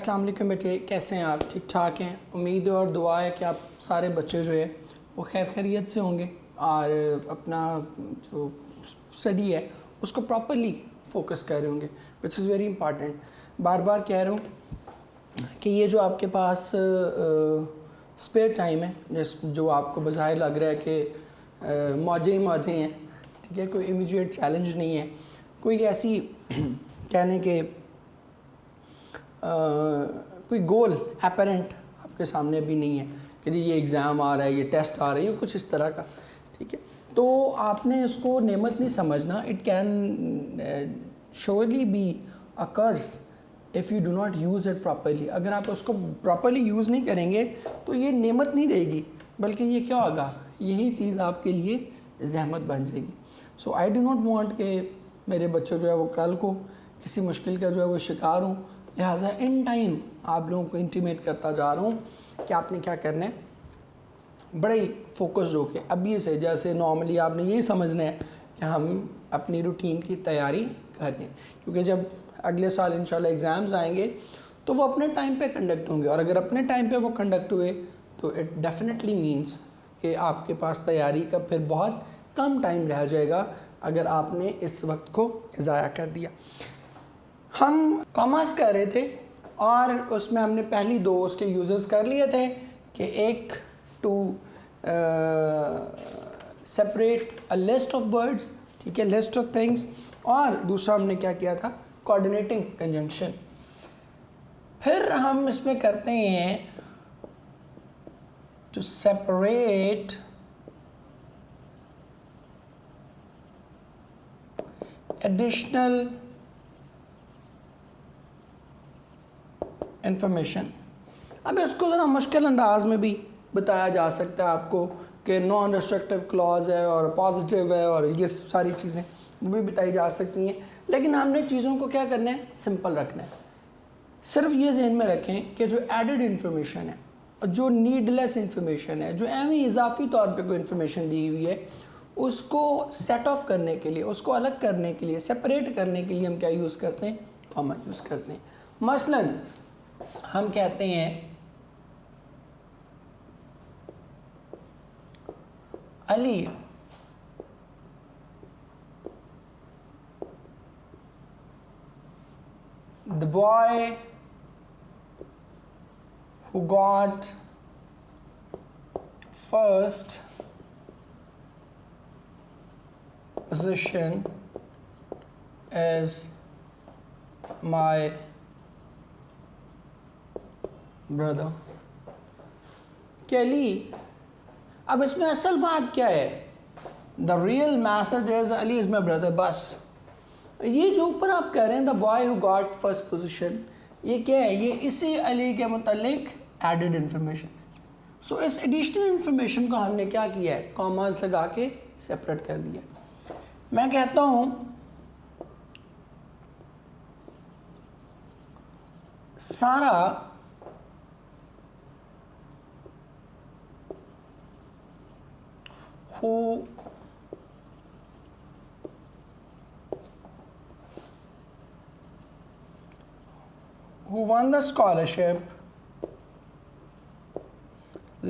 अस्सलाम वालेकुम बेटे, कैसे हैं आप? ठीक ठाक हैं? उम्मीद और दुआ है कि आप सारे बच्चे जो है वो खैर खैरियत से होंगे और अपना जो स्टडी है उसको प्रॉपरली फोकस कर रहे होंगे, विच इज़ वेरी इंपॉर्टेंट। बार बार कह रहा हूँ कि ये जो आपके पास स्पेयर टाइम है, जो आपको बज़ाहिर लग रहा है कि मौजें ही मौजें हैं, ठीक है, कोई इमीडिएट चैलेंज नहीं है, कोई ऐसी कहने के कोई गोल एपरेंट आपके सामने भी नहीं है कि जी ये एग्ज़ाम आ रहा है, ये टेस्ट आ रहा है, कुछ इस तरह का, ठीक है। तो आपने इसको नेमत नहीं समझना। It can surely be a curse if you do not use it properly. अगर आप उसको प्रॉपरली यूज़ नहीं करेंगे तो ये नेमत नहीं रहेगी, बल्कि ये क्या होगा, यही चीज़ आपके लिए ज़हमत बन जाएगी। सो आई डू नॉट वांट कि मेरे बच्चे जो है वो कल को किसी मुश्किल का जो है वो शिकार हों। लिहाजा इन टाइम आप लोगों को इंटीमेट करता जा रहा हूँ कि आपने क्या करना है, बड़े ही फोकस्ड होके अभी से, जैसे नॉर्मली आपने यही समझना है कि हम अपनी रूटीन की तैयारी करें, क्योंकि जब अगले साल इंशाल्लाह एग्ज़ाम्स आएंगे तो वो अपने टाइम पे कंडक्ट होंगे, और अगर अपने टाइम पे वो कंडक्ट हुए तो इट डेफिनेटली मीन्स कि आपके पास तैयारी का फिर बहुत कम टाइम रह जाएगा अगर आपने इस वक्त को ज़ाया कर दिया। हम कॉमर्स कर रहे थे और उसमें हमने पहली दो उसके यूज़र्स कर लिए थे कि एक to separate a list of words, ठीक है, लिस्ट ऑफ थिंग्स, और दूसरा हमने क्या किया था, कोऑर्डिनेटिंग कंजंक्शन। फिर हम इसमें करते हैं टू सेपरेट एडिशनल इंफॉर्मेशन। अब इसको ज़रा मुश्किल अंदाज में भी बताया जा सकता है आपको कि नॉन रिस्ट्रिक्टिव क्लॉज है और पॉजिटिव है और ये सारी चीज़ें वो भी बताई जा सकती हैं, लेकिन हमने चीज़ों को क्या करना है, सिंपल रखना है। सिर्फ ये जहन में रखें कि जो एडेड इन्फॉर्मेशन है और जो नीडलेस इन्फॉर्मेशन है, जो एवं इजाफी तौर पे कोई इन्फॉर्मेशन दी हुई है, उसको सेट ऑफ करने के लिए, उसको अलग करने के लिए, सेपरेट करने के लिए हम क्या यूज़ करते हैं, कॉमा यूज़ करते हैं। मसलन हम कहते हैं Ali the boy who got first position is my brother. Kelly, अब इसमें असल बात क्या है, the real message is Ali is my brother. बस ये जो ऊपर आप कह रहे हैं the boy who got first position, ये क्या है, ये इसी अली के मुतालिक एडेड इन्फॉर्मेशन। सो इस एडिशनल इन्फॉर्मेशन को हमने क्या किया है, कॉमास लगा के सेपरेट कर दिया। मैं कहता हूँ सारा who won the scholarship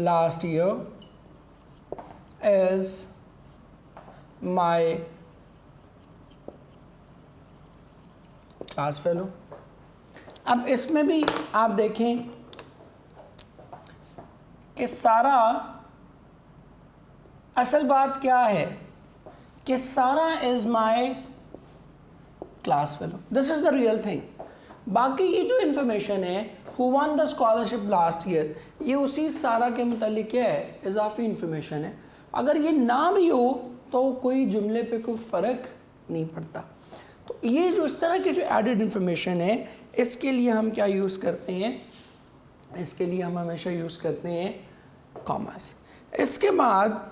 last year is my class fellow। अब इसमें भी आप देखें कि सारा, असल बात क्या है कि सारा is my class fellow, this is the real thing. बाकी ये जो इन्फॉर्मेशन है who one the scholarship last year, ये उसी सारा के मुतालिक क्या है, इजाफी इन्फॉर्मेशन है। अगर ये ना भी हो तो कोई जुमले पे कोई फ़र्क नहीं पड़ता। तो ये जो इस तरह की जो एडेड इन्फॉर्मेशन है, इसके लिए हम क्या यूज़ करते हैं, इसके लिए हम हमेशा यूज़ करते हैं कॉमास। इसके बाद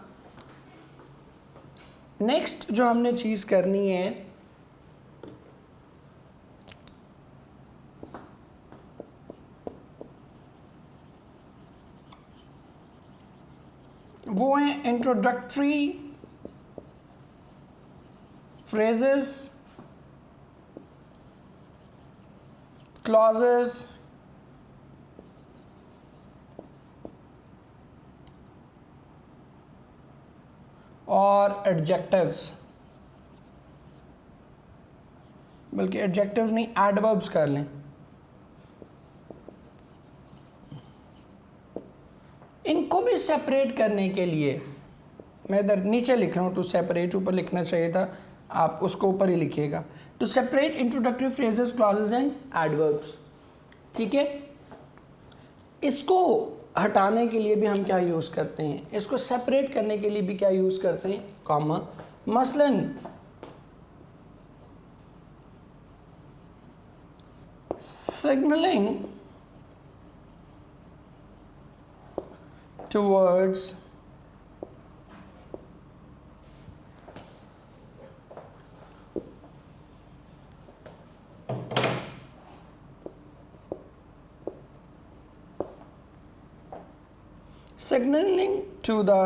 नेक्स्ट जो हमने चीज़ करनी है वो है इंट्रोडक्टरी फ्रेजेस, clauses और एडजेक्टिव्स, बल्कि एडजेक्टिव्स नहीं, एडवर्ब्स कर लें। इनको भी सेपरेट करने के लिए मैं इधर नीचे लिख रहा हूँ, टू सेपरेट, ऊपर लिखना चाहिए था, आप उसको ऊपर ही लिखिएगा। To separate introductory phrases, clauses and adverbs, ठीक है। इसको हटाने के लिए भी हम क्या यूज़ करते हैं, इसको सेपरेट करने के लिए भी क्या यूज़ करते हैं, कॉमा। मसलन signalling towards signaling to the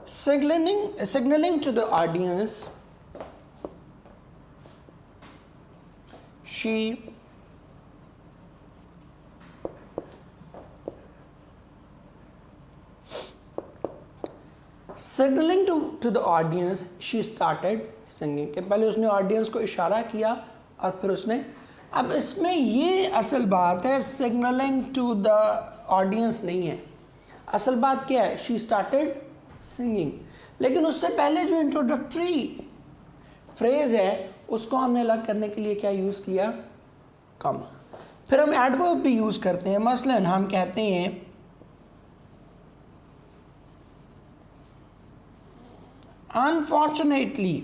signaling to the audience she signaling to the audience she started singing, के पहले उसने ऑडियंस को इशारा किया और फिर उसने, अब इसमें ये असल बात है, सिग्नलिंग टू द ऑडियंस नहीं है, असल बात क्या है, शी स्टार्टेड सिंगिंग। लेकिन उससे पहले जो इंट्रोडक्टरी फ्रेज है उसको हमने अलग करने के लिए क्या यूज़ किया, कॉमा। फिर हम एडवर्ब भी यूज़ करते हैं, मसलन हम कहते हैं unfortunately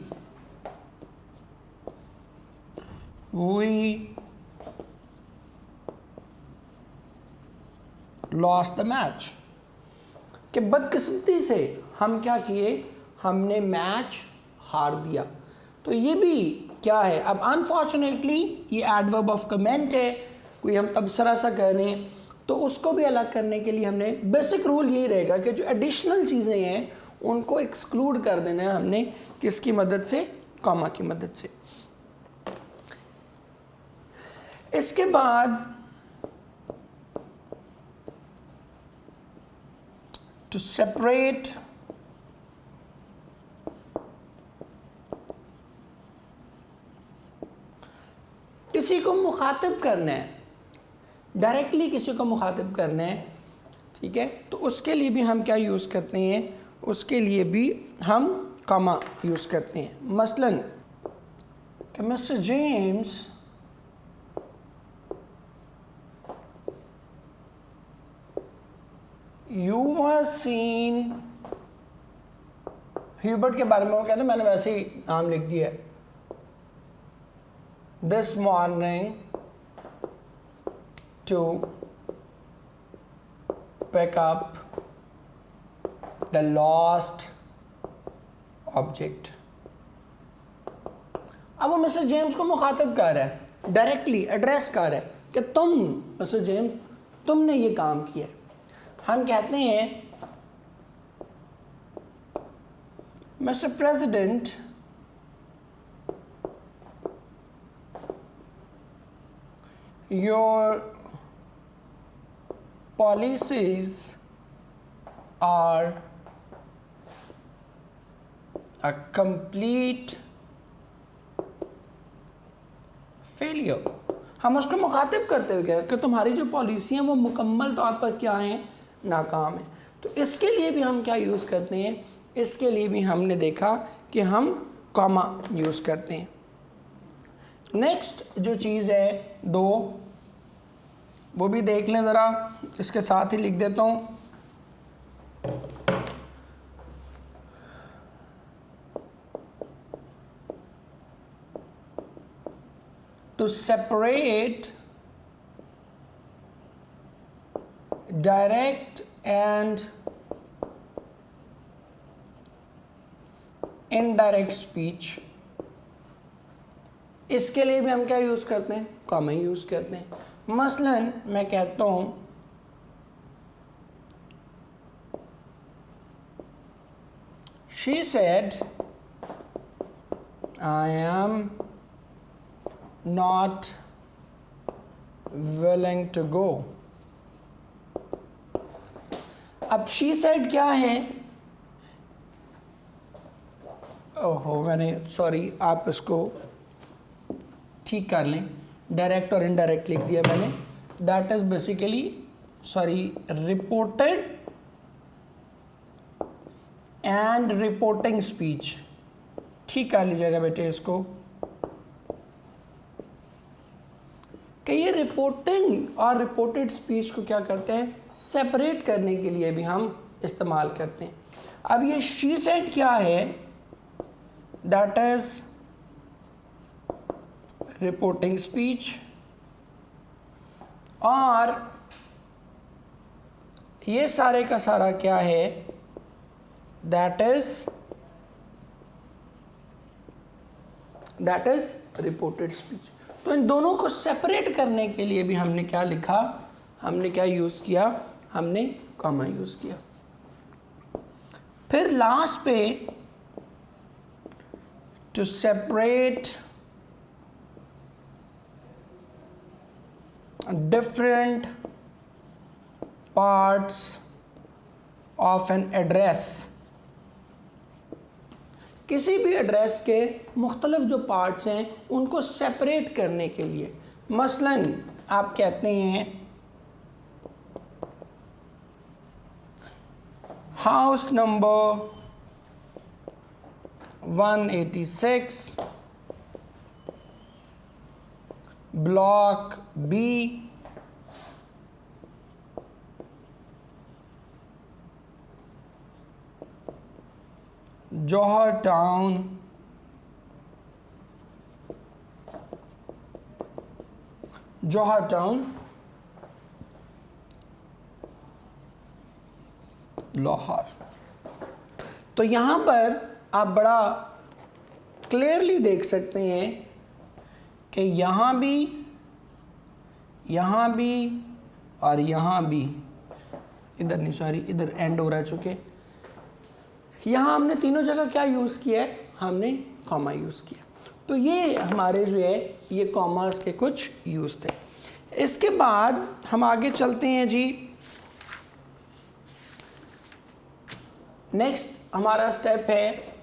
we lost the match, कि बदकिस्मती से हम क्या किए, हमने मैच हार दिया। तो ये भी क्या है, अब अनफॉर्चुनेटली ये एडवर्ब ऑफ कमेंट है, कोई हम तबसरा सा कह रहे हैं, तो उसको भी अलग करने के लिए हमने, बेसिक रूल यही रहेगा कि जो एडिशनल चीज़ें हैं उनको एक्सक्लूड कर देना है हमने, किसकी मदद से, कॉमा की मदद से। इसके बाद टू सेपरेट किसी को मुखातिब करना है, डायरेक्टली किसी को मुखातिब करना है, ठीक है, तो उसके लिए भी हम क्या यूज़ करते हैं, उसके लिए भी हम कॉमा यूज़ करते हैं। मसलन कि mister James you were seen, Hubert के बारे में वो कहते हैं, मैंने वैसे ही नाम लिख दिया है, this morning to pick up the lost object। अब वो मिस्टर जेम्स को मुखातिब कर रहा है, डायरेक्टली एड्रेस कर रहा है कि तुम मिस्टर जेम्स, तुमने ये काम किया। हम कहते हैं mister president your policies are a complete failure। हम उसको मुखातिब करते हुए कहें कि तुम्हारी जो पॉलिसी हैं वो मुकम्मल तौर पर क्या हैं, नाकाम है। तो इसके लिए भी हम क्या यूज़ करते हैं, इसके लिए भी हमने देखा कि हम कॉमा यूज़ करते हैं। नेक्स्ट जो चीज़ है दो, वो भी देख लें ज़रा, इसके साथ ही लिख देता हूँ। To separate direct and indirect speech, इसके लिए भी हम क्या यूज़ करते हैं, कॉमा यूज़ करते हैं। मसलन मैं कहता हूँ she said I am not willing to go। अब she said क्या है? ओहो, मैंने सॉरी, आप इसको ठीक कर लें, डायरेक्ट और इनडायरेक्ट लिख दिया मैंने। That is basically sorry reported and reporting speech. ठीक कर लीजिएगा बेटे इसको कि ये रिपोर्टिंग और रिपोर्टेड स्पीच को क्या करते हैं, सेपरेट करने के लिए भी हम इस्तेमाल करते हैं। अब ये शी सेड क्या है? दैट इज रिपोर्टिंग स्पीच, और ये सारे का सारा क्या है? That is reported speech. तो इन दोनों को सेपरेट करने के लिए भी हमने क्या लिखा, हमने क्या यूज़ किया, हमने कॉमा यूज़ किया। फिर लास्ट पे to separate different parts of an address, किसी भी एड्रेस के मुख्तलिफ जो पार्ट्स हैं उनको सेपरेट करने के लिए, मसलन आप कहते हैं हाउस नंबर 186 ब्लॉक बी, जौहर टाउन, लाहौर। तो यहाँ पर आप बड़ा क्लियरली देख सकते हैं कि यहाँ भी और यहाँ भी, इधर नहीं सॉरी, इधर एंड हो रहा है चूँकि यहाँ हमने तीनों जगह क्या यूज़ किया है, हमने कॉमा यूज़ किया। तो ये हमारे जो है ये कॉमर्स के कुछ यूज़ थे। इसके बाद हम आगे चलते हैं जी। नेक्स्ट हमारा स्टेप है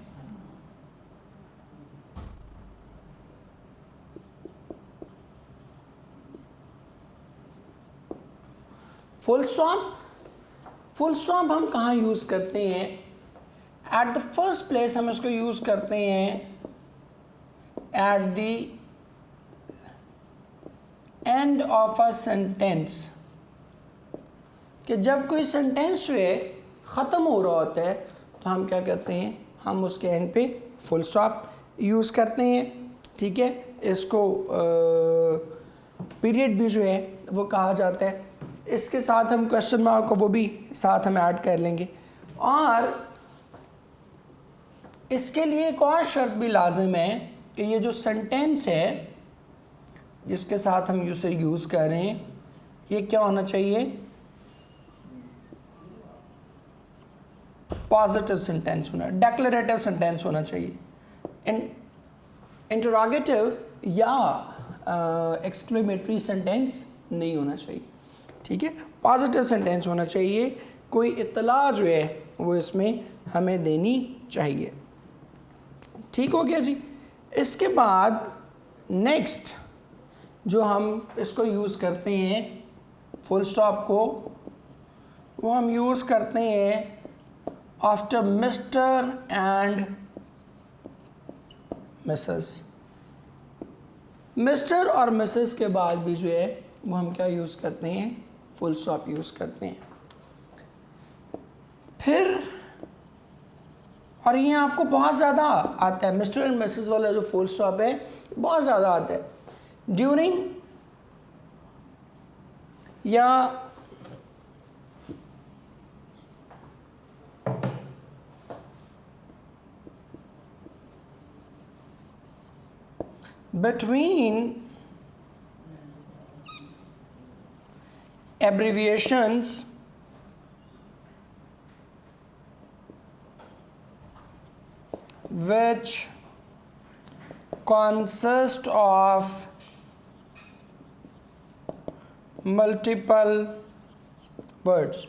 फुल स्टॉप। फुल स्टॉप हम कहाँ यूज़ करते हैं? एट द फर्स्ट प्लेस हम इसको यूज़ करते हैं at the end of a sentence, कि जब कोई सेंटेंस जो है ख़त्म हो रहा होता है तो हम क्या करते हैं, हम उसके एंड पे फुल स्टॉप यूज़ करते हैं। ठीक है, इसको पीरियड भी जो है वो कहा जाता है। इसके साथ हम क्वेश्चन मार्क को वो भी साथ हम ऐड कर लेंगे। और इसके लिए एक और शर्त भी लाजिम है कि ये जो सेंटेंस है जिसके साथ हम इसे यूज़ कर रहे हैं, ये क्या होना चाहिए? पॉजिटिव सेंटेंस होना, डेक्लरेटिव सेंटेंस होना चाहिए। इंटरोगेटिव या एक्सक्लेमेटरी सेंटेंस नहीं होना चाहिए। ठीक है, पॉजिटिव सेंटेंस होना चाहिए, कोई इत्तला जो है वो इसमें हमें देनी चाहिए। ठीक हो गया जी। इसके बाद नेक्स्ट जो हम इसको यूज़ करते हैं फुल स्टॉप को, वो हम यूज़ करते हैं after mister and Mrs. Mister और मिसेस के बाद भी जो है वो हम क्या यूज़ करते हैं? फुल स्टॉप यूज़ करते हैं। फिर और ये आपको बहुत ज़्यादा आता है, मिस्टर एंड मिसेस वाला जो फुल स्टॉप है बहुत ज़्यादा आता है। ड्यूरिंग या between abbreviations which consist of multiple words.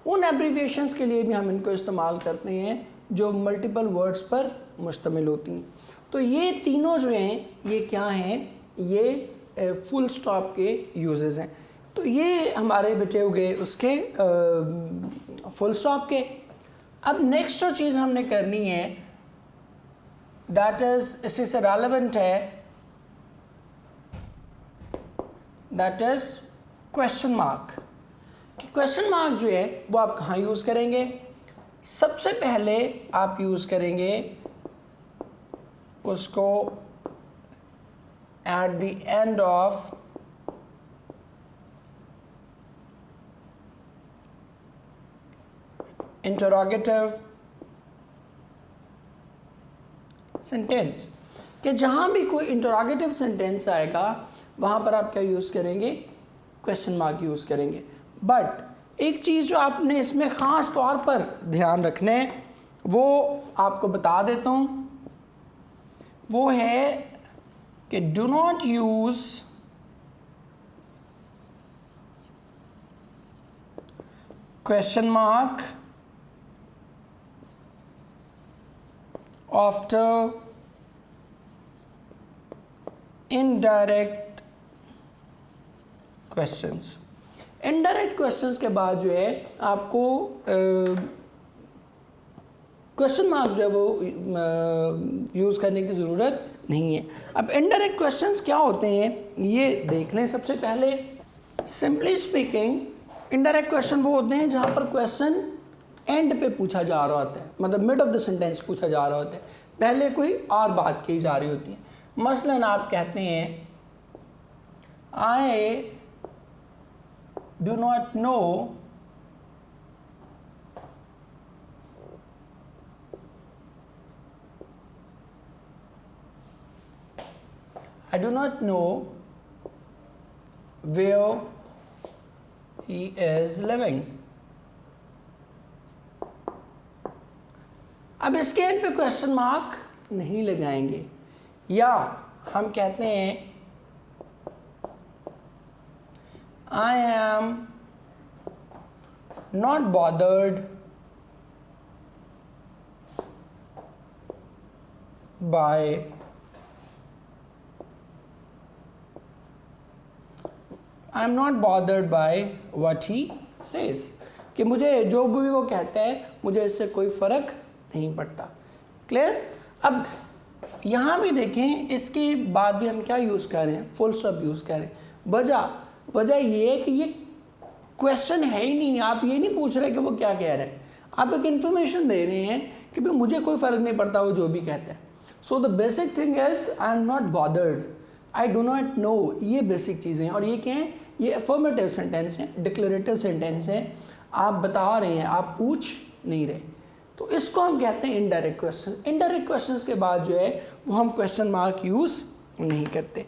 उन एब्रीविएशंस के लिए भी हम इनको इस्तेमाल करते हैं जो मल्टीपल वर्ड्स पर मुश्तमिल होती हैं। तो ये तीनों जो हैं ये क्या हैं, ये फुल स्टॉप के यूजेस हैं। तो ये हमारे बचे हुए उसके फुल स्टॉप के। अब नेक्स्ट जो चीज़ हमने करनी है दैट इज़ इसी से रेलेवेंट है, दैट इज़ क्वेश्चन मार्क। कि क्वेश्चन मार्क जो है वो आप कहाँ यूज़ करेंगे? सबसे पहले आप यूज़ करेंगे उसको at the end of interrogative sentence. कि जहाँ भी कोई इंटरोगेटिव सेंटेंस आएगा वहाँ पर आप क्या यूज़ करेंगे? क्वेश्चन मार्क यूज़ करेंगे। बट एक चीज़ जो आपने इसमें ख़ास तौर पर ध्यान रखना है वो आपको बता देता हूँ, वो है कि do not use question mark after indirect questions. Indirect questions के बाद जो है आपको क्वेश्चन मार्क जो है वो यूज़ करने की ज़रूरत नहीं है। अब इनडायरेक्ट क्वेश्चंस क्या होते हैं ये देख लें। सबसे पहले सिंपली स्पीकिंग इनडायरेक्ट क्वेश्चन वो होते हैं जहाँ पर क्वेश्चन एंड पे पूछा जा रहा होता है, मतलब मिड ऑफ द सेंटेंस पूछा जा रहा होता है, पहले कोई और बात की जा रही होती है। मसलन आप कहते हैं I do not know I do not know where he is living. अब इसके एंड पे क्वेश्चन मार्क नहीं लगाएंगे। या हम कहते हैं I am not bothered by I am not bothered by what he says. कि मुझे जो भी वो कहता है मुझे इससे कोई फ़र्क नहीं पड़ता। क्लियर? अब यहाँ भी देखें, इसके बाद भी हम क्या यूज़ कर रहे हैं? फुल स्टॉप यूज़ कर रहे हैं। वजह ये है कि ये क्वेश्चन है ही नहीं। आप ये नहीं पूछ रहे कि वो क्या कह रहे हैं, आप एक इन्फॉर्मेशन दे रहे हैं कि भाई मुझे कोई फ़र्क नहीं पड़ता वो जो भी कहता है। So the basic thing is I am not bothered, I do not know. ये बेसिक चीज़ें हैं। और ये क्या हैं? ये अफर्मेटिव सेंटेंस हैं, डिक्लेरेटिव सेंटेंस हैं। आप बता रहे हैं, आप पूछ नहीं रहे। तो इसको हम कहते हैं इनडायरेक्ट क्वेश्चन। इनडायरेक्ट क्वेश्चंस के बाद जो है वो हम क्वेश्चन मार्क यूज़ नहीं करते।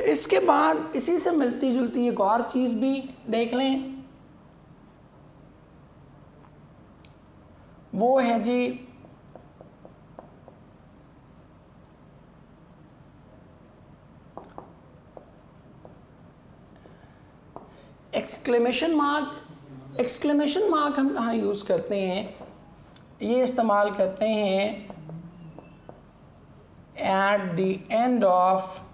इसके बाद इसी से मिलती जुलती एक और चीज़ भी देख लें, वो है जी एक्सक्लेमेशन मार्क। एक्सक्लेमेशन मार्क हम कहाँ यूज़ करते हैं? ये इस्तेमाल करते हैं at the end of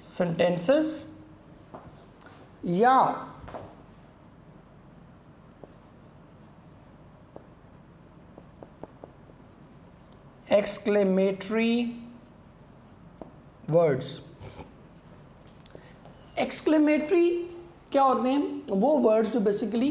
sentences या exclamatory words। exclamatory क्या होते हैं? वो वर्ड्स जो बेसिकली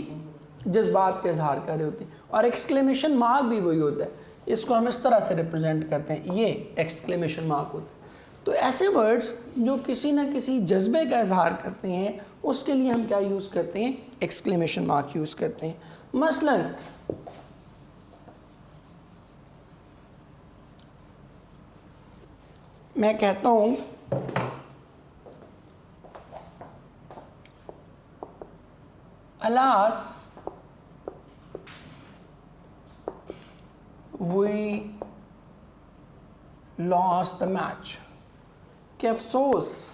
जज्बात का इजहार कर रहे होते हैं। और एक्सक्लेमेशन मार्क भी वही होता है। इसको हम इस तरह से रिप्रेजेंट करते हैं, ये एक्सक्लेमेशन मार्क होता है। तो ऐसे वर्ड्स जो किसी न किसी जज्बे का इजहार करते हैं उसके लिए हम क्या यूज़ करते हैं? एक्सक्लेमेशन मार्क यूज़ करते हैं। मसलन मैं कहता हूँ alas we lost the match, कि अफसोस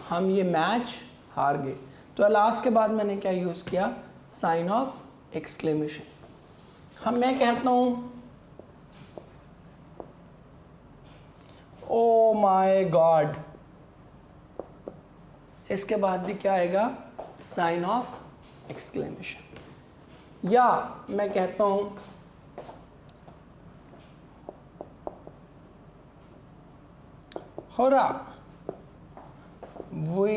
हम ये मैच हार गए। तो अलास के बाद मैंने क्या यूज़ किया, साइन ऑफ एक्सक्लेमेशन। मैं कहता हूँ ओ माय गॉड, इसके बाद भी क्या आएगा, साइन ऑफ एक्सक्लेमेशन। या मैं कहता हूँ होरा, we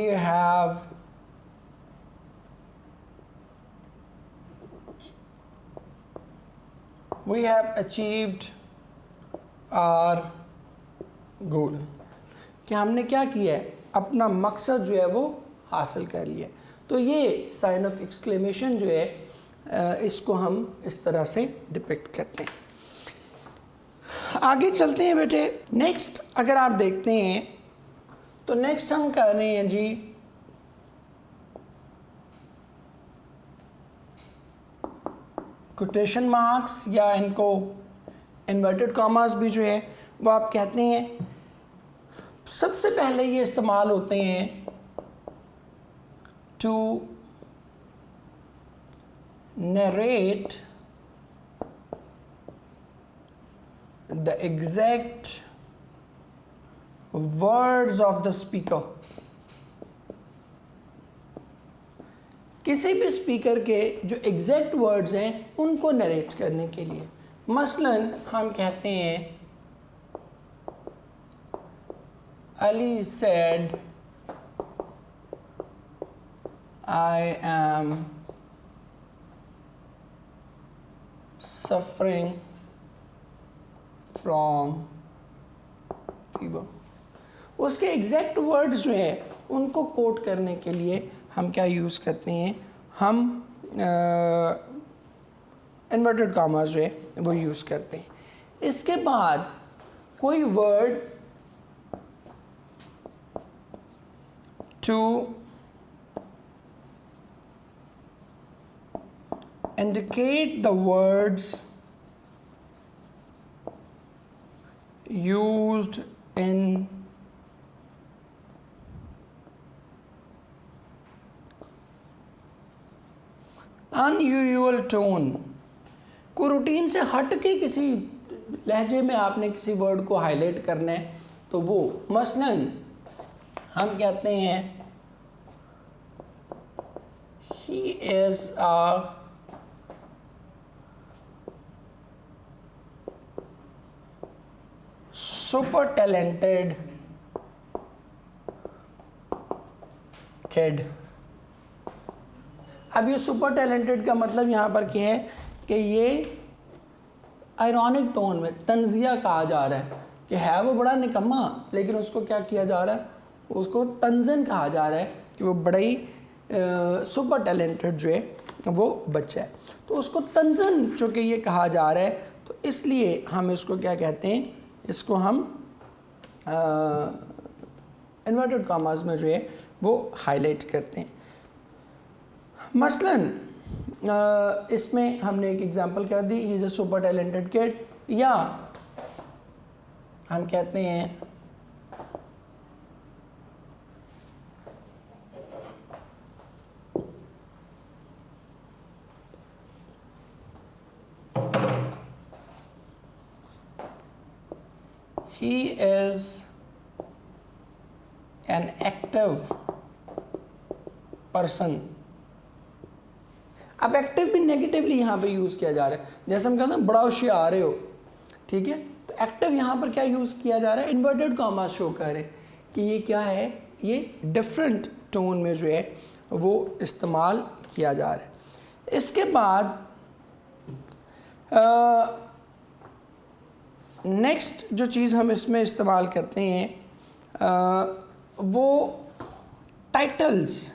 have achieved our goal, कि हमने क्या किया है, अपना मकसद जो है वो हासिल कर लिया। तो ये साइन ऑफ एक्सक्लेमेशन जो है इसको हम इस तरह से डिपिक्ट करते हैं। आगे चलते हैं बेटे। नेक्स्ट अगर आप देखते हैं तो नेक्स्ट हम कर रहे हैं जी कोटेशन मार्क्स, या इनको इन्वर्टेड कॉमास भी जो है वो आप कहते हैं। सबसे पहले ये इस्तेमाल होते हैं to narrate the exact words of the speaker. किसी भी स्पीकर के जो एग्जैक्ट वर्ड्स हैं उनको नरेट करने के लिए। मसलन हम कहते हैं Ali said I am suffering from fever. उसके एग्जैक्ट वर्ड्स जो है उनको कोट करने के लिए हम क्या यूज़ करते हैं, हम इन्वर्टेड कॉमास जो है वो यूज़ करते हैं। इसके बाद कोई word to indicate the words used in unusual tone, को रूटीन से हट के किसी लहजे में आपने किसी वर्ड को हाईलाइट करना है तो वो, मसलन हम कहते हैं he is a super talented kid. अब ये सुपर टैलेंटेड का मतलब यहाँ पर क्या है कि ये आयरॉनिक टोन में तंजिया कहा जा रहा है कि है वो बड़ा निकम्मा, लेकिन उसको क्या किया जा रहा है, उसको तंजन कहा जा रहा है कि वो बड़ा ही सुपर टैलेंटेड जो है वो बच्चा है। तो उसको तंजन जो कि ये कहा जा रहा है, तो इसलिए हम इसको क्या कहते हैं, इसको हम इन्वर्टेड कॉमास में जो है वो हाईलाइट करते हैं। मसलन इसमें हमने एक एग्जांपल कर दी, he is a super talented kid, या हम कहते हैं he is an active person। अब एक्टिव भी नेगेटिवली यहाँ पे यूज़ किया जा रहा है, जैसे हम कहते हैं बड़ा होशियार हो, ठीक है। तो एक्टिव यहाँ पर क्या यूज़ किया जा रहा है, इन्वर्टेड कॉमा शो कर रहे कि ये क्या है, ये डिफरेंट टोन में जो है वो इस्तेमाल किया जा रहा है। इसके बाद नेक्स्ट जो चीज़ हम इसमें इस्तेमाल करते हैं वो टाइटल्स।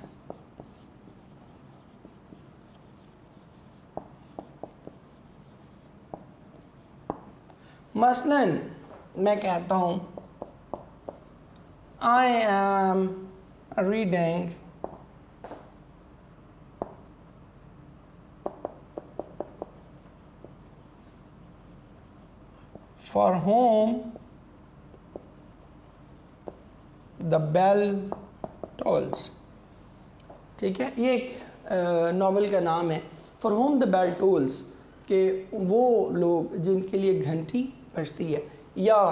मसलन मैं कहता हूँ I am reading for whom the bell tolls. ठीक है, ये एक नॉवल का नाम है, for whom the bell tolls, कि वो लोग जिनके लिए घंटी बजती है, या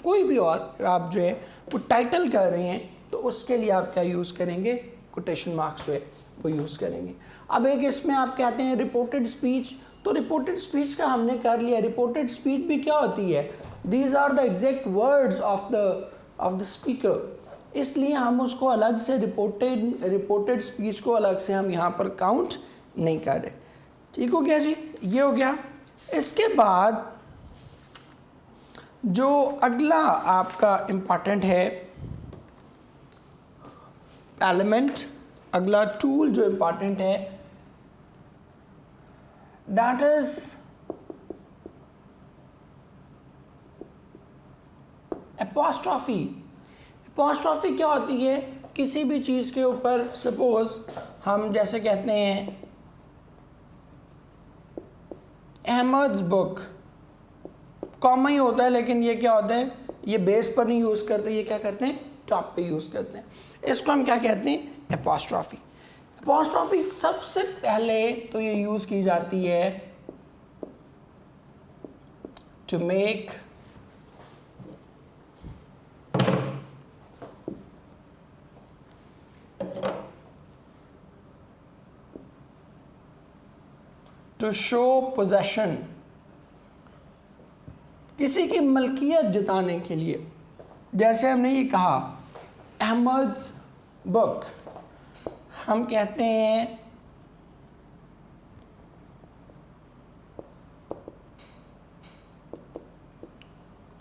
कोई भी और आप जो है वो टाइटल कर रहे हैं, तो उसके लिए आप क्या यूज़ करेंगे, कोटेशन मार्क्स जो है वो यूज़ करेंगे। अब एक इसमें आप कहते हैं रिपोर्टेड स्पीच, तो रिपोर्टेड स्पीच का हमने कर लिया। रिपोर्टेड स्पीच भी क्या होती है, these are the exact words of the speaker, इसलिए हम उसको अलग से रिपोर्टेड स्पीच को अलग से हम यहाँ पर काउंट नहीं कर रहे। ठीक हो गया जी, ये हो गया। इसके बाद जो अगला आपका इम्पॉर्टेंट है एलिमेंट, अगला टूल जो इम्पॉर्टेंट है, दैट इज एपॉस्ट्रॉफी। एपॉस्ट्रॉफी क्या होती है, किसी भी चीज़ के ऊपर सपोज हम जैसे कहते हैं अहमद्स बुक, कॉमा ही होता है, लेकिन ये क्या होता है, ये बेस पर नहीं यूज़ करते, ये क्या करते हैं, टॉप पे यूज़ करते हैं। इसको हम क्या कहते हैं, एपॉस्ट्रॉफी। एपॉस्ट्रॉफी सबसे पहले तो ये यूज़ की जाती है to make to show possession, किसी की मलकियत जताने के लिए। जैसे हमने ये कहा अहमद्स बुक, हम कहते हैं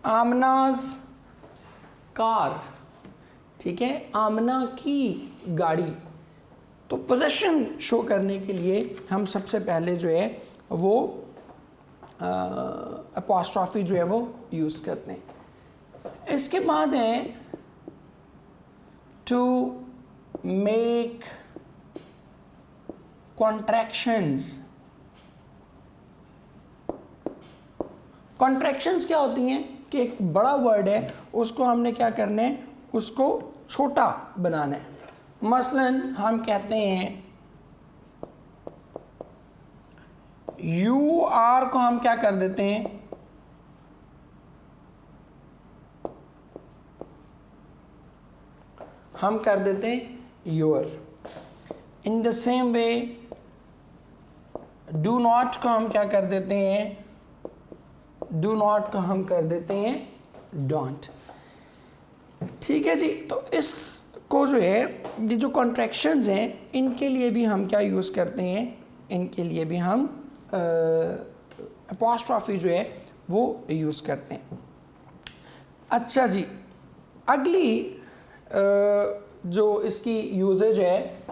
आमनाज कार, ठीक है, आमना की गाड़ी। तो पोजेशन शो करने के लिए हम सबसे पहले जो है वो अपॉस्ट्रॉफी जो है वो यूज़ करते हैं। इसके बाद है टू मेक कॉन्ट्रैक्शंस। कॉन्ट्रैक्शंस क्या होती हैं कि एक बड़ा वर्ड है, उसको हमने क्या करना है, उसको छोटा बनाना है। मसलन हम कहते हैं यू आर को हम क्या कर देते हैं, हम कर देते हैं your. In the same way do not को हम क्या कर देते हैं, डू नॉट को हम कर देते हैं डोंट। ठीक है जी, तो इसको जो है, ये जो कॉन्ट्रैक्शंस हैं, इनके लिए भी हम क्या यूज़ करते हैं, इनके लिए भी हम अपॉस्ट्रॉफी जो है वो यूज़ करते हैं। अच्छा जी, अगली जो इसकी यूजेज है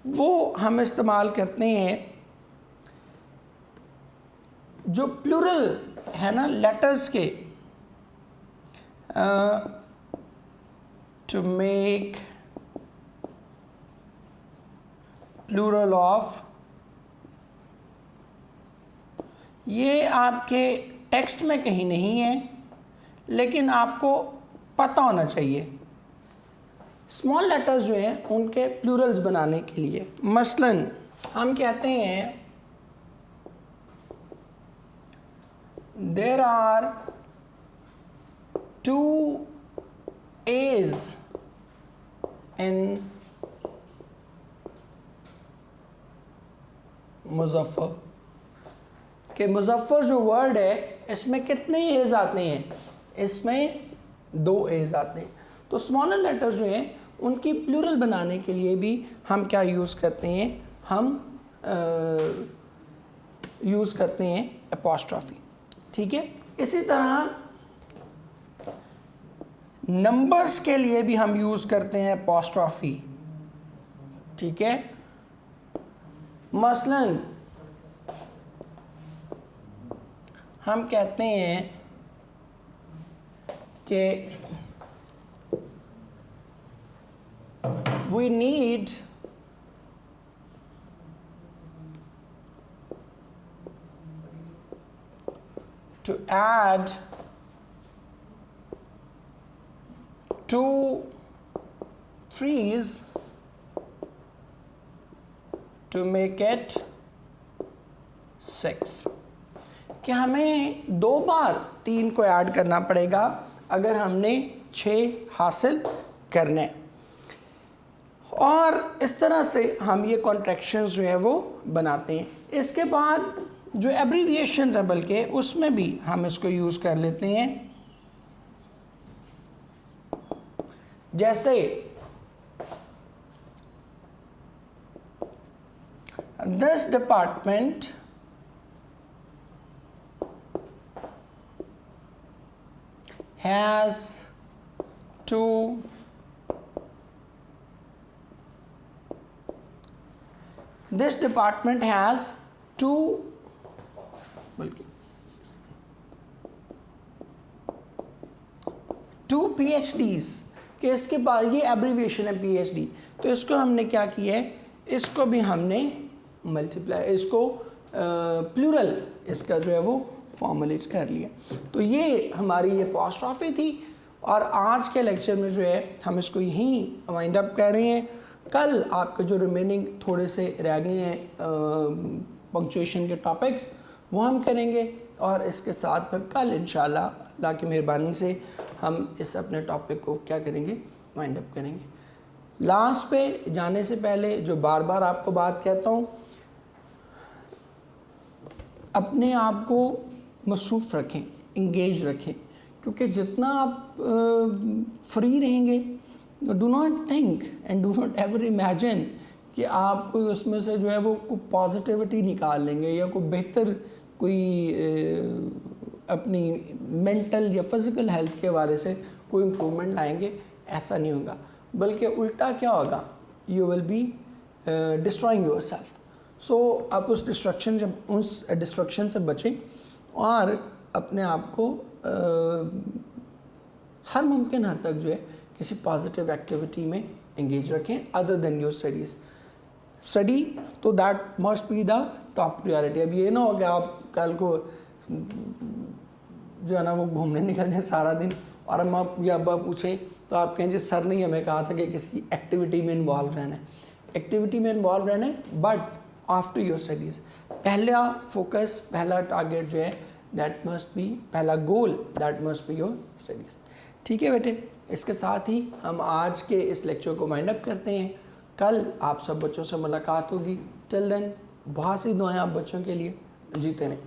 वो हम इस्तेमाल करते हैं, जो प्लूरल है ना लेटर्स के, टू मेक प्लूरल ऑफ। ये आपके टेक्स्ट में कहीं नहीं है, लेकिन आपको पता होना चाहिए। स्मॉल लेटर्स जो हैं उनके प्लूरल्स बनाने के लिए, मसलन हम कहते हैं देयर आर 2 A's इन मुजफ्फर, कि मुजफ्फर जो वर्ड है इसमें कितने एज आते हैं, इसमें 2 एज आते हैं। तो स्मॉलर लेटर जो हैं उनकी प्लूरल बनाने के लिए भी हम क्या यूज़ करते हैं, हम यूज़ करते हैं अपॉस्ट्रॉफी। ठीक है, इसी तरह नंबर्स के लिए भी हम यूज़ करते हैं अपॉस्ट्रॉफी। ठीक है, मसलन हम कहते हैं कि we need to add 2 3s to make it 6, कि हमें 2 बार 3 को ऐड करना पड़ेगा अगर हमने 6 हासिल करने। और इस तरह से हम ये कॉन्ट्रैक्शंस जो है वो बनाते हैं। इसके बाद जो एब्रीविएशंस है बल्कि उसमें भी हम इसको यूज़ कर लेते हैं, जैसे this department has 2 this department has 2 PhDs, कि इसके बाद ये एब्रीविएशन है PhD, तो इसको हमने क्या किया है, इसको भी हमने मल्टीप्लाई, इसको प्लूरल इसका जो है वो फॉर्मुलेट कर लिया। तो ये हमारी ये अपॉस्ट्रॉफी थी और आज के लेक्चर में जो है हम इसको यहीं वाइंड अप कर रहे हैं। कल आपके जो रिमेनिंग थोड़े से रह गए हैं पंक्चुएशन के टॉपिक्स वो हम करेंगे और इसके साथ फिर कल इंशाल्लाह अल्लाह की मेहरबानी से हम इस अपने टॉपिक को क्या करेंगे, वाइंड अप करेंगे। लास्ट पे जाने से पहले जो बार बार आपको बात कहता हूँ, अपने आप को मसरूफ़ रखें, इंगेज रखें, क्योंकि जितना आप फ्री रहेंगे, do not think and do not ever imagine कि आप कोई उसमें से जो है वो कोई पॉजिटिविटी निकाल लेंगे या कोई बेहतर कोई अपनी मेंटल या फिज़िकल हेल्थ के बारे से कोई इम्प्रूवमेंट लाएंगे। ऐसा नहीं होगा, बल्कि उल्टा क्या होगा, you will be destroying your so आप उस डिस्ट्रक्शन से बचें और अपने आप को हर मुमकिन हद तक जो है किसी पॉजिटिव एक्टिविटी में एंगेज रखें other than your studies. Study तो that must be the top priority. अब ये ना हो कि आप कल को जो है ना वो घूमने निकल जाए सारा दिन और हम आप या अब्बा पूछे तो आप कहें जी सर ने हमें कहा था कि किसी एक्टिविटी में इन्वॉल्व रहना है। एक्टिविटी में इन्वॉल्व रहना है बट आफ्टर योर स्टडीज़। पहला फोकस, पहला टारगेट जो है दैट मस्ट बी, पहला goal that must be your studies. ठीक है बेटे, इसके साथ ही हम आज के इस लेक्चर को वाइंड अप करते हैं। कल आप सब बच्चों से मुलाकात होगी। टिल देन बहुत सी दुआएं आप बच्चों के लिए, जीते रहें।